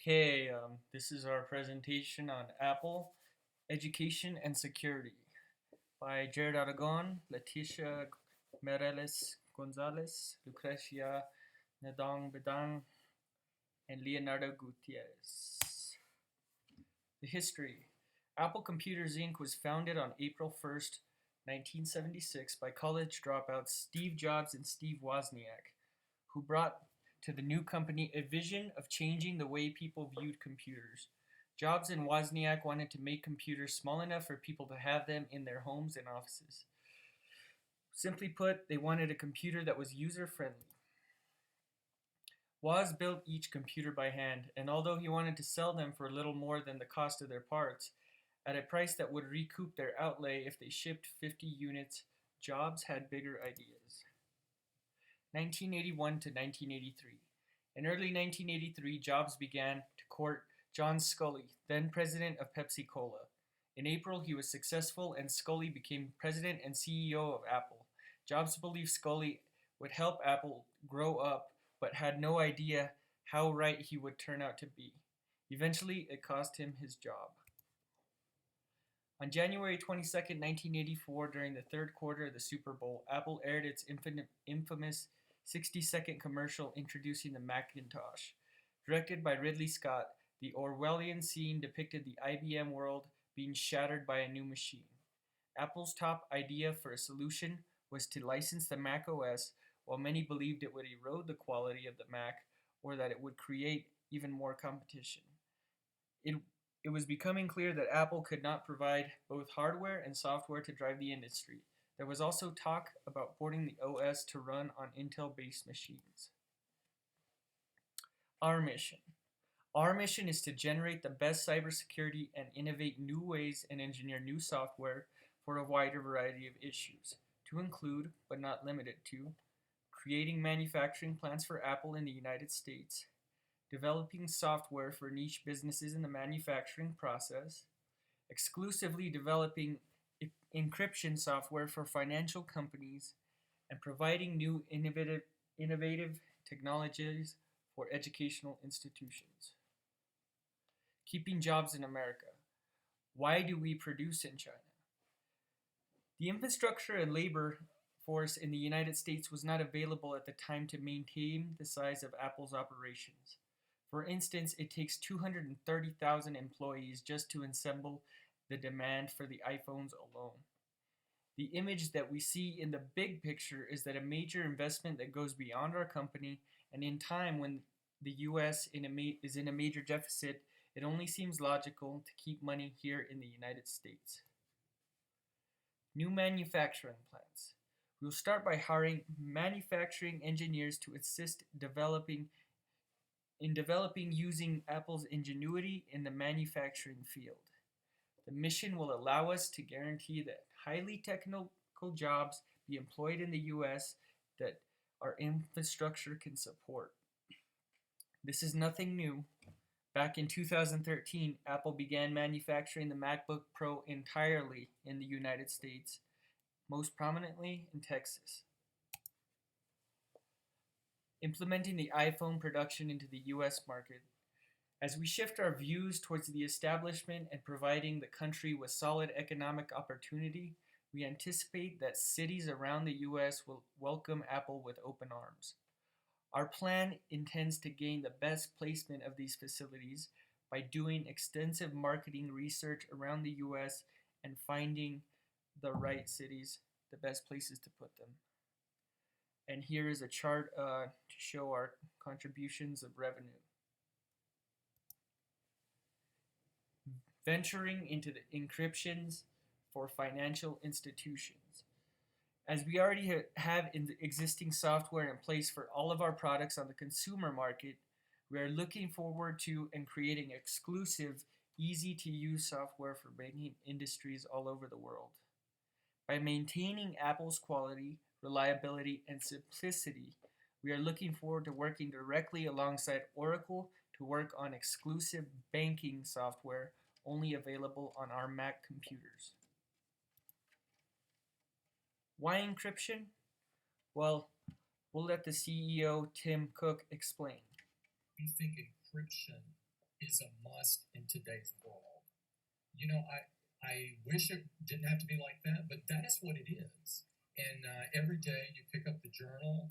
Okay, this is our presentation on Apple Education and Security by Jared Aragon, Leticia Mireles Gonzalez, Lucrecia Nadong Bedang, and Leonardo Gutierrez. The history. Apple Computers Inc. was founded on April 1st, 1976 by college dropouts Steve Jobs and Steve Wozniak, who brought to the new company a vision of changing the way people viewed computers. Jobs and Wozniak wanted to make computers small enough for people to have them in their homes and offices. Simply put, they wanted a computer that was user friendly. Woz built each computer by hand, and although he wanted to sell them for a little more than the cost of their parts, at a price that would recoup their outlay if they shipped 50 units, Jobs had bigger ideas. 1981 to 1983. In early 1983, Jobs began to court John Sculley, then president of Pepsi Cola. In April, he was successful and Sculley became president and CEO of Apple. Jobs believed Sculley would help Apple grow up, but had no idea how right he would turn out to be. Eventually, it cost him his job. On January 22, 1984, during the third quarter of the Super Bowl, Apple aired its infamous 60-second commercial introducing the Macintosh. Directed by Ridley Scott, the Orwellian scene depicted the IBM world being shattered by a new machine. Apple's top idea for a solution was to license the Mac OS, while many believed it would erode the quality of the Mac or that it would create even more competition. It was becoming clear that Apple could not provide both hardware and software to drive the industry. There was also talk about porting the OS to run on Intel-based machines. Our mission. Our mission is to generate the best cybersecurity and innovate new ways and engineer new software for a wider variety of issues, to include, but not limited to, creating manufacturing plants for Apple in the United States, developing software for niche businesses in the manufacturing process, exclusively developing encryption software for financial companies, and providing new innovative technologies for educational institutions. Keeping jobs in America. Why do we produce in China? The infrastructure and labor force in the United States was not available at the time to maintain the size of Apple's operations. For instance, it takes 230,000 employees just to assemble the demand for the iPhones alone. The image that we see in the big picture is that a major investment that goes beyond our company, and in time when the US is in a major deficit, it only seems logical to keep money here in the United States. New manufacturing plants. We'll start by hiring manufacturing engineers to assist developing using Apple's ingenuity in the manufacturing field. The mission will allow us to guarantee that highly technical jobs be employed in the US that our infrastructure can support. This is nothing new. Back in 2013, Apple began manufacturing the MacBook Pro entirely in the United States, most prominently in Texas. Implementing the iPhone production into the US market. As we shift our views towards the establishment and providing the country with solid economic opportunity, we anticipate that cities around the US will welcome Apple with open arms. Our plan intends to gain the best placement of these facilities by doing extensive marketing research around the US and finding the right cities, the best places to put them. And here is a chart to show our contributions of revenue. Venturing into the encryptions for financial institutions. As we already have existing software in place for all of our products on the consumer market, we are looking forward to and creating exclusive, easy-to-use software for banking industries all over the world. By maintaining Apple's quality, reliability, and simplicity, we are looking forward to working directly alongside Oracle to work on exclusive banking software only available on our Mac computers. Why encryption? Well, we'll let the CEO, Tim Cook, explain. We think encryption is a must in today's world. You know, I wish it didn't have to be like that, but that is what it is. And every day you pick up the journal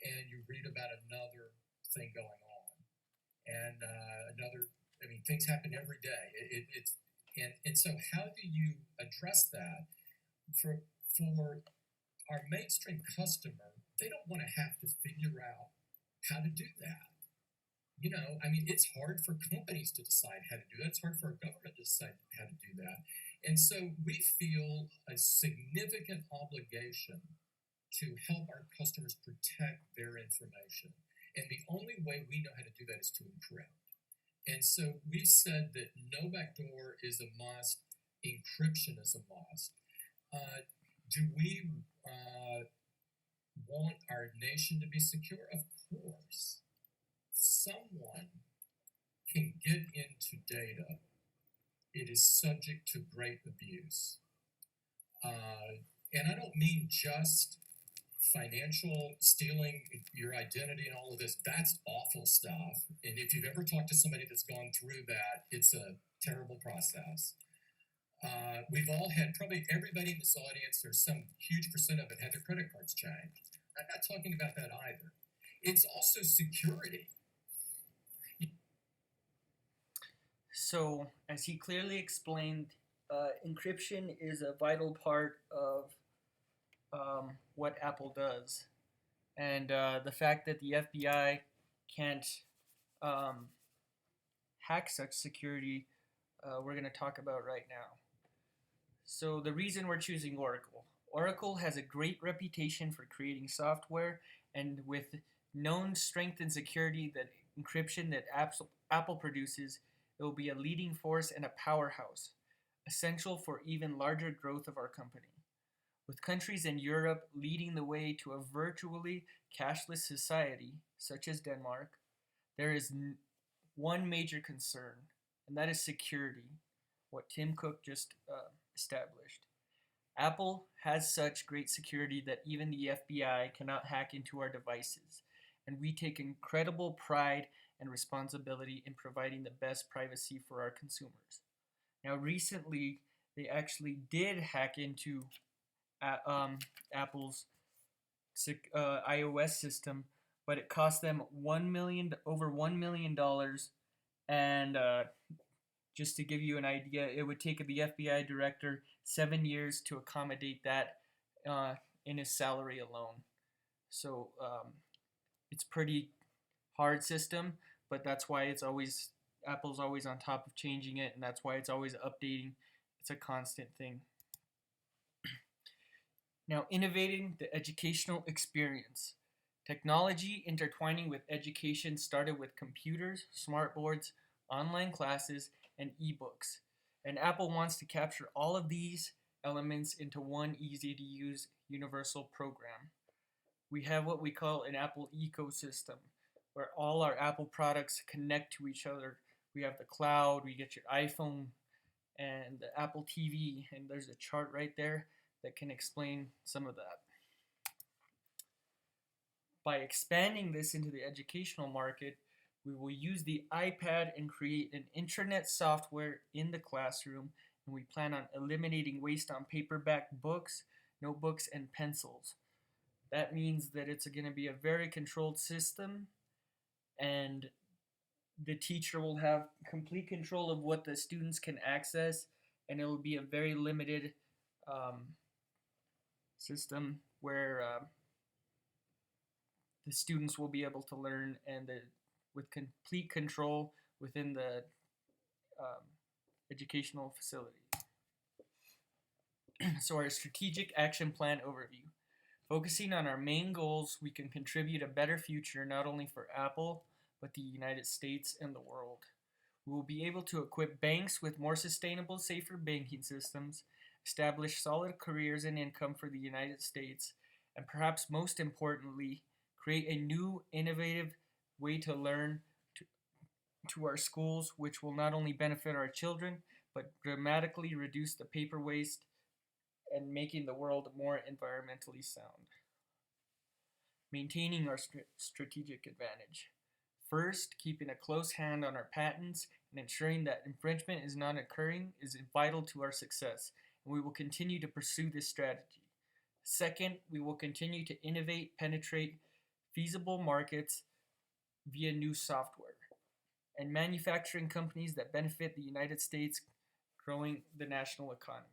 and you read about another thing going on, and another. I mean, things happen every day. It's and so how do you address that for for our mainstream customer? They don't want to have to figure out how to do that. You know, I mean, it's hard for companies to decide how to do that. It's hard for a government to decide how to do that. And so we feel a significant obligation to help our customers protect their information. And the only way we know how to do that is to encrypt. And so we said that no backdoor is a must, encryption is a must. Uh, do we want our nation to be secure? Of course. Someone can get into data, it is subject to great abuse. And I don't mean just financial stealing your identity and all of this. That's awful stuff. And if you've ever talked to somebody that's gone through that, it's a terrible process. We've all had, probably everybody in this audience, or some huge percent of it, had their credit cards changed. I'm not talking about that either. It's also security. So, as he clearly explained, encryption is a vital part of what Apple does. And the fact that the FBI can't um, hack such security, we're going to talk about right now. So, the reason we're choosing Oracle has a great reputation for creating software, and with known strength and security that encryption that Apple produces, it will be a leading force and a powerhouse, essential for even larger growth of our company. With countries in Europe leading the way to a virtually cashless society, such as Denmark, there is one major concern, and that is security, what Tim Cook just established. Apple has such great security that even the FBI cannot hack into our devices, and we take incredible pride and responsibility in providing the best privacy for our consumers. Now, recently, they actually did hack into Apple's iOS system, but it cost them over $1 million. And just to give you an idea, it would take the FBI director 7 years to accommodate that in his salary alone. So it's pretty hard system, but that's why Apple's always on top of changing it, and that's why it's always updating. It's a constant thing. Now, innovating the educational experience. Technology intertwining with education started with computers, smartboards, online classes, and ebooks. And Apple wants to capture all of these elements into one easy to use universal program. We have what we call an Apple ecosystem, where all our Apple products connect to each other. We have the cloud, we get your iPhone and the Apple TV, and there's a chart right there that can explain some of that. By expanding this into the educational market, we will use the iPad and create an intranet software in the classroom, and we plan on eliminating waste on paperback books, notebooks, and pencils. That means that it's going to be a very controlled system, and the teacher will have complete control of what the students can access, and it will be a very limited system where the students will be able to learn with complete control within the um, educational facility. So our strategic action plan overview. Focusing on our main goals, we can contribute a better future not only for Apple, but the United States and the world. We will be able to equip banks with more sustainable, safer banking systems, establish solid careers and income for the United States, and perhaps most importantly, create a new, innovative way to learn to our schools, which will not only benefit our children, but dramatically reduce the paper waste and making the world more environmentally sound. Maintaining our strategic advantage. First, keeping a close hand on our patents and ensuring that infringement is not occurring is vital to our success, and we will continue to pursue this strategy. Second, we will continue to innovate, penetrate feasible markets via new software, and manufacturing companies that benefit the United States, growing the national economy.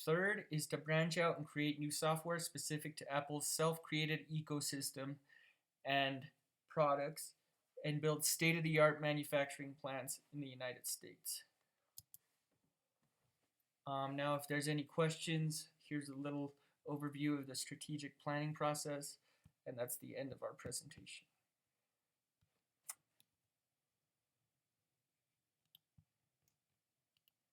Third is to branch out and create new software specific to Apple's self created ecosystem and products and build state of the art manufacturing plants in the United States. Now, if there's any questions, here's a little overview of the strategic planning process, and that's the end of our presentation.